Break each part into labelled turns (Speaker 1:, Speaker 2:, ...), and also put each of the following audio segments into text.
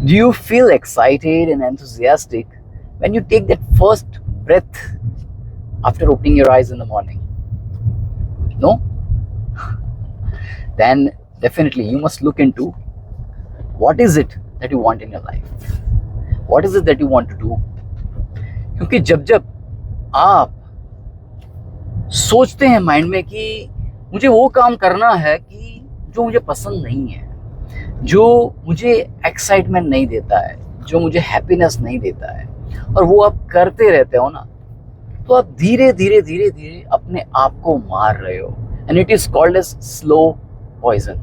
Speaker 1: Do you feel excited and enthusiastic when you take that first breath after opening your eyes in the morning? No? Then definitely you must look into what is it that you want in your life? What is it that you want to do? क्योंकि जब जब आप सोचते हैं mind में कि मुझे वो काम करना है कि जो मुझे पसंद नहीं है, जो मुझे एक्साइटमेंट नहीं देता है, जो मुझे हैप्पीनेस नहीं देता है, और वो आप करते रहते हो ना, तो आप धीरे धीरे धीरे धीरे अपने आप को मार रहे हो, and it is called as slow poison.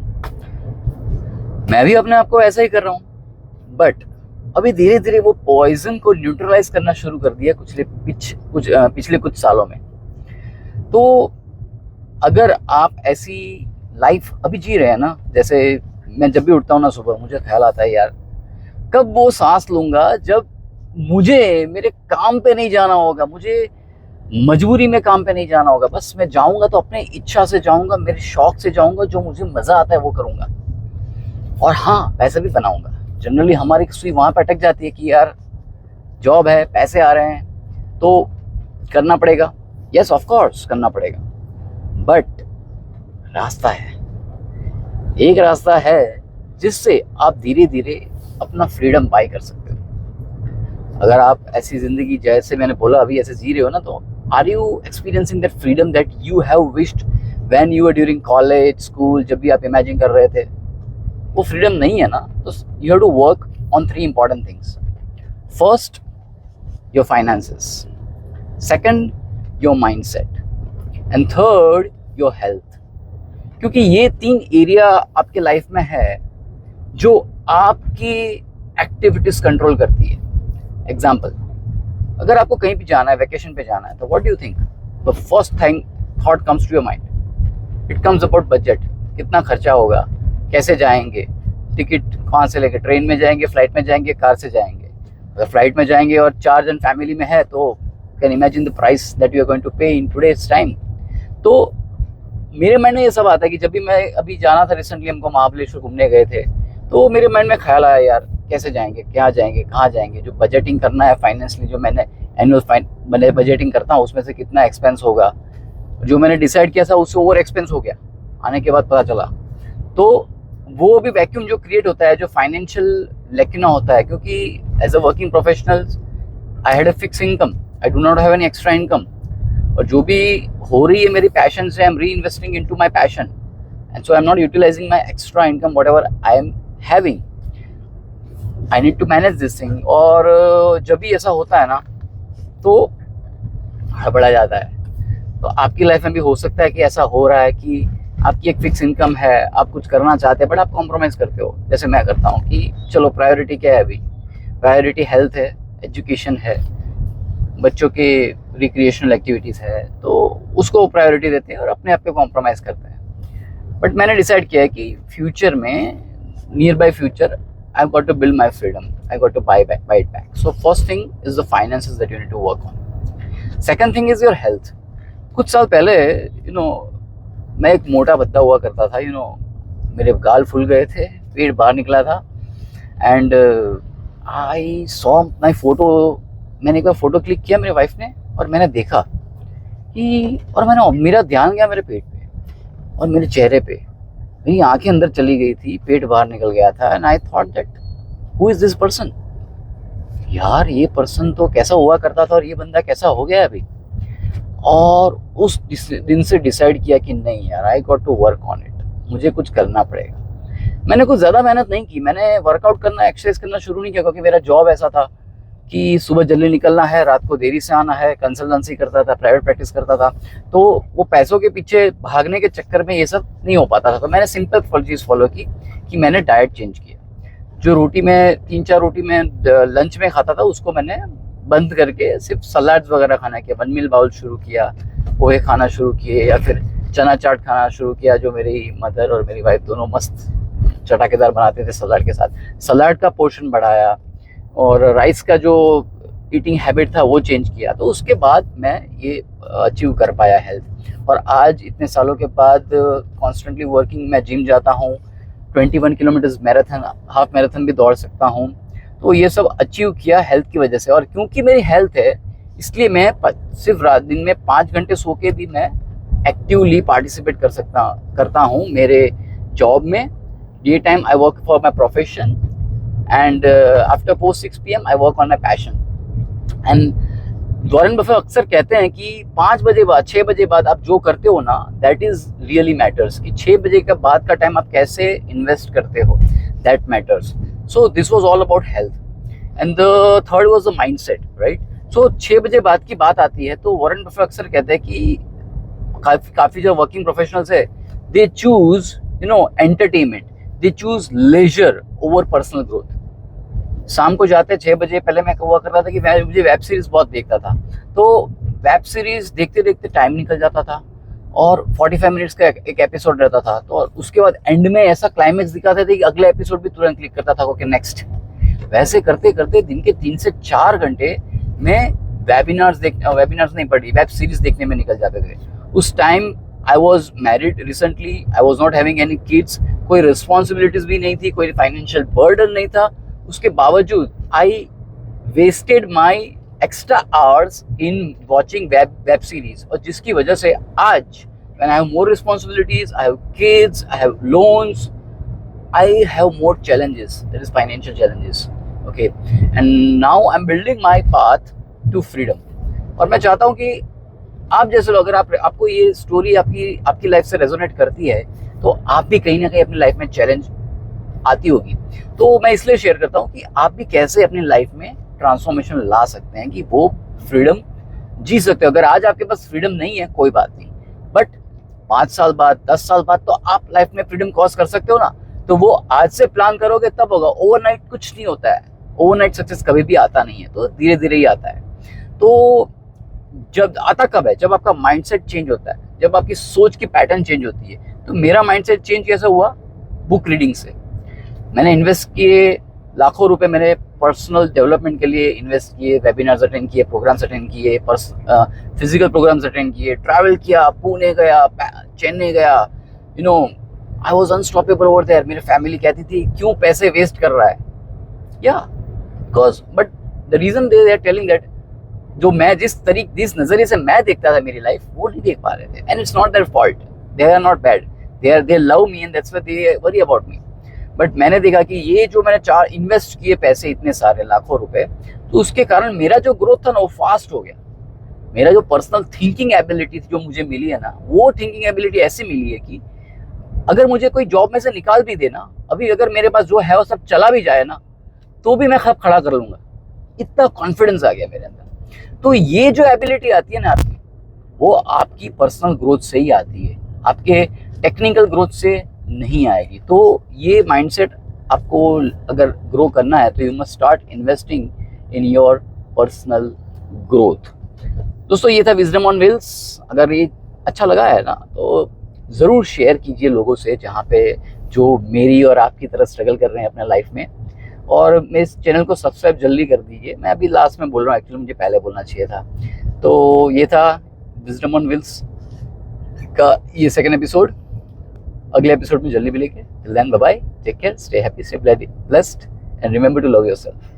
Speaker 1: मैं भी अपने आप को ऐसा ही कर रहा हूँ, बट अभी धीरे धीरे वो पॉइजन को न्यूट्रलाइज करना शुरू कर दिया पिछले कुछ सालों में। तो अगर आप ऐसी लाइफ अभी जी रहे हैं ना, जैसे मैं जब भी उठता हूँ ना सुबह, मुझे ख्याल आता है यार कब वो सांस लूंगा जब मुझे मेरे काम पे नहीं जाना होगा, मुझे मजबूरी में काम पे नहीं जाना होगा, बस मैं जाऊंगा तो अपने इच्छा से जाऊंगा, मेरे शौक से जाऊंगा, जो मुझे मजा आता है वो करूंगा, और हाँ पैसे भी बनाऊंगा। जनरली हमारी सुई वहां पे अटक जाती है कि यार जॉब है, पैसे आ रहे हैं तो करना पड़ेगा। यस ऑफ कोर्स करना पड़ेगा, बट रास्ता है, एक रास्ता है जिससे आप धीरे धीरे अपना फ्रीडम बाय कर सकते हो। अगर आप ऐसी जिंदगी जैसे मैंने बोला अभी ऐसे जी रहे हो ना, तो are you experiencing that freedom that you have wished when you were during college, school, जब भी आप इमेजिन कर रहे थे? वो फ्रीडम नहीं है ना, तो you have to work on 3 important things. First, your finances, second your mindset, and third your health. क्योंकि ये 3 एरिया आपके लाइफ में है जो आपकी एक्टिविटीज कंट्रोल करती है। एग्जाम्पल, अगर आपको कहीं भी जाना है, वेकेशन पे जाना है, तो what do you think the first thing thought comes to your mind? It comes about budget, कितना खर्चा होगा, कैसे जाएंगे, टिकट कहाँ से लेके, ट्रेन में जाएंगे, फ्लाइट में जाएंगे, कार से जाएंगे। अगर फ्लाइट में जाएंगे और 4 जन फैमिली में है तो can imagine the price that you are going to pay in today's time. तो मेरे माइंड में ये सब आता है कि जब भी मैं अभी जाना था, रिसेंटली हमको महाबलेश्वर घूमने गए थे, तो मेरे माइंड में ख्याल आया यार कैसे जाएंगे, क्या जाएंगे, कहाँ जाएंगे, जो बजटिंग करना है फाइनेंशियली, जो मैंने एनुअल बजटिंग करता हूँ उसमें से कितना एक्सपेंस होगा, जो मैंने डिसाइड किया था उससे ओवर एक्सपेंस हो गया, आने के बाद पता चला। तो वो भी वैक्यूम जो क्रिएट होता है, जो फाइनेंशियल लेकिना होता है, क्योंकि as a working professional I had a fix income, I do not have any extra income, और जो भी हो रही है मेरी पैशन से, I am reinvesting into my passion, and so I am not utilising my extra income whatever I am having. I need to manage this thing. और जब भी ऐसा होता है ना तो हड़बड़ा जाता है। तो आपकी लाइफ में भी हो सकता है कि ऐसा हो रहा है कि आपकी एक फिक्स इनकम है, आप कुछ करना चाहते हैं, बट आप कॉम्प्रोमाइज करते हो, जैसे मैं करता हूँ कि चलो प्रायोरिटी क्या है, अभी प्रायोरिटी हेल्थ है, एजुकेशन है, बच्चों के रिक्रिएशनल एक्टिविटीज़ है, तो उसको प्रायोरिटी देते हैं और अपने आप पे कॉम्प्रोमाइज़ करते हैं। बट मैंने डिसाइड किया है कि फ्यूचर में, nearby future, I got to build my freedom, I got to buy it back. So first thing is the finances that you need to work on. Second thing is your health. कुछ साल पहले मैं एक मोटा बद्दा हुआ करता था, मेरे गाल फूल गए थे, पेट बाहर निकला था, and I saw my photo. मैंने एक बार फोटो क्लिक किया मेरी वाइफ ने, और मैंने देखा कि, और मेरा ध्यान गया मेरे पेट पे और मेरे चेहरे पे, मेरी आंखें अंदर चली गई थी, पेट बाहर निकल गया था, and I thought that who is this person? यार ये पर्सन तो कैसा हुआ करता था और ये बंदा कैसा हो गया अभी? और उस दिन से डिसाइड किया कि नहीं यार, I got to work on it, मुझे कुछ करना पड़ेगा। मैंने कुछ ज़्यादा मेहनत नहीं की, मैंने वर्कआउट करना, एक्सरसाइज करना शुरू नहीं किया, क्योंकि मेरा जॉब ऐसा था कि सुबह जल्दी निकलना है, रात को देरी से आना है, कंसल्टेंसी करता था, प्राइवेट प्रैक्टिस करता था, तो वो पैसों के पीछे भागने के चक्कर में ये सब नहीं हो पाता था। तो मैंने सिंपल चीज़ फॉलो की कि मैंने डाइट चेंज किया। जो रोटी में 3-4 रोटी में लंच में खाता था, उसको मैंने बंद करके सिर्फ सलाड्स वगैरह खाना किया, 1 मील बाउल शुरू किया, पोहे खाना शुरू किए, या फिर चना चाट खाना शुरू किया, जो मेरी मदर और मेरी वाइफ दोनों मस्त चटाकेदार बनाते थे सलाद के साथ। सलाड का पोर्शन बढ़ाया, और राइस का जो ईटिंग हैबिट था वो चेंज किया। तो उसके बाद मैं ये अचीव कर पाया हेल्थ। और आज इतने सालों के बाद कॉन्स्टेंटली वर्किंग, मैं जिम जाता हूँ, 21 किलोमीटर्स मैराथन, हाफ मैराथन भी दौड़ सकता हूँ, तो ये सब अचीव किया हेल्थ की वजह से। और क्योंकि मेरी हेल्थ है इसलिए मैं सिर्फ रात दिन में 5 घंटे सो के भी मैं एक्टिवली पार्टिसिपेट करता हूँ मेरे जॉब में। Day time I work for my profession and after post 6 PM I work on my passion. And Warren Buffett अक्सर कहते हैं कि 5 बजे बाद 6 बजे बाद आप जो करते हो ना, दैट इज रियली मैटर्स। कि 6 बजे के बाद का टाइम आप कैसे इन्वेस्ट करते हो, that matters. So this was all about health and the third was the mindset, right. So 6 बजे बाद की बात आती है तो वॉरेन बफेट अक्सर कहते हैं कि काफी जो वर्किंग प्रोफेशनल्स है, they choose entertainment, they choose leisure over personal growth. शाम को जाते 6 बजे, पहले मैं हुआ कर रहा था कि मुझे वेब सीरीज बहुत देखता था, तो वेब सीरीज देखते देखते टाइम निकल जाता था और 45 मिनट्स का एक एपिसोड रहता था। तो उसके बाद एंड में ऐसा क्लाइमेक्स दिखाते थे कि अगला एपिसोड भी तुरंत क्लिक करता था, ओके नेक्स्ट। वैसे करते करते दिन के 3 से 4 घंटे में वेबिनार्स नहीं पढ़ी, वेब सीरीज देखने में निकल जाते थे। उस time I was married recently, I was not having any kids, कोई रिस्पॉन्सिबिलिटीज भी नहीं थी, कोई फाइनेंशियल बर्डन नहीं था। उसके बावजूद I wasted my extra hours in watching web series, और जिसकी वजह से आज when I have more responsibilities, I have kids, I have loans, I have more challenges, that is financial challenges, okay, and now I'm building my path to freedom। और मैं चाहता हूँ कि आप जैसे लोग, अगर आपको ये स्टोरी आपकी लाइफ से रेजोनेट करती है तो आप भी कहीं ना कहीं अपनी लाइफ में चैलेंज आती होगी। तो मैं इसलिए शेयर करता हूँ कि आप भी कैसे अपनी लाइफ में ट्रांसफॉर्मेशन ला सकते हैं, कि वो फ्रीडम जी सकते हो। अगर आज आपके पास फ्रीडम नहीं है कोई बात नहीं, बट 5 साल बाद 10 साल बाद तो आप लाइफ में फ्रीडम क्रॉस कर सकते हो ना। तो वो आज से प्लान करोगे तब होगा। ओवरनाइट कुछ नहीं होता है, ओवरनाइट सक्सेस कभी भी आता नहीं है, तो धीरे धीरे ही आता है। तो जब आता कब है, जब आपका माइंडसेट चेंज होता है, जब आपकी सोच की पैटर्न चेंज होती है। तो मेरा माइंडसेट चेंज कैसे हुआ? बुक रीडिंग से। मैंने इन्वेस्ट किए लाखों रुपए, मैंने पर्सनल डेवलपमेंट के लिए इन्वेस्ट किए, वेबिनार्स अटेंड किए, प्रोग्राम्स अटेंड किए, फिजिकल प्रोग्राम्स अटेंड किए, ट्रैवल किया, पुणे गया, चेन्नई गया, I was unstoppable over there. मेरी फैमिली कहती थी क्यों पैसे वेस्ट कर रहा है, या because but the reason they are telling that जो मैं जिस नजरिए से मैं देखता था मेरी लाइफ, वो नहीं देख पा रहे थे। And it's not their fault, they are not bad, they love me and that's why they worry about me. But मैंने देखा कि ये जो मैंने इन्वेस्ट किए पैसे, इतने सारे लाखों रुपए, तो उसके कारण मेरा जो ग्रोथ था ना वो फास्ट हो गया। मेरा जो पर्सनल थिंकिंग एबिलिटी थी जो मुझे मिली है ना, वो थिंकिंग एबिलिटी ऐसी मिली है कि अगर मुझे कोई जॉब में से निकाल भी देना, अभी अगर मेरे पास जो है वो सब चला भी जाए ना, तो भी मैं खब खड़ा कर लूंगा। इतना कॉन्फिडेंस आ गया मेरे अंदर। तो ये जो एबिलिटी आती है ना आपकी, वो आपकी पर्सनल ग्रोथ से ही आती है, आपके टेक्निकल ग्रोथ से नहीं आएगी। तो ये माइंडसेट आपको अगर ग्रो करना है तो you must start investing in your personal growth. दोस्तों, ये था विजडम ऑन व्हील्स। अगर ये अच्छा लगा है ना तो ज़रूर शेयर कीजिए लोगों से जहाँ पे जो मेरी और आपकी तरह स्ट्रगल कर रहे हैं अपने लाइफ में। और मेरे इस चैनल को सब्सक्राइब जल्दी कर दीजिए। मैं अभी लास्ट में बोल रहा हूँ, एक्चुअली मुझे पहले बोलना चाहिए था। तो ये था विजडम ऑन व्हील्स का ये सेकंड एपिसोड। अगले एपिसोड में जल्दी मिलेंगे। Till then bye bye, take care, stay happy, stay blessed and remember to love yourself.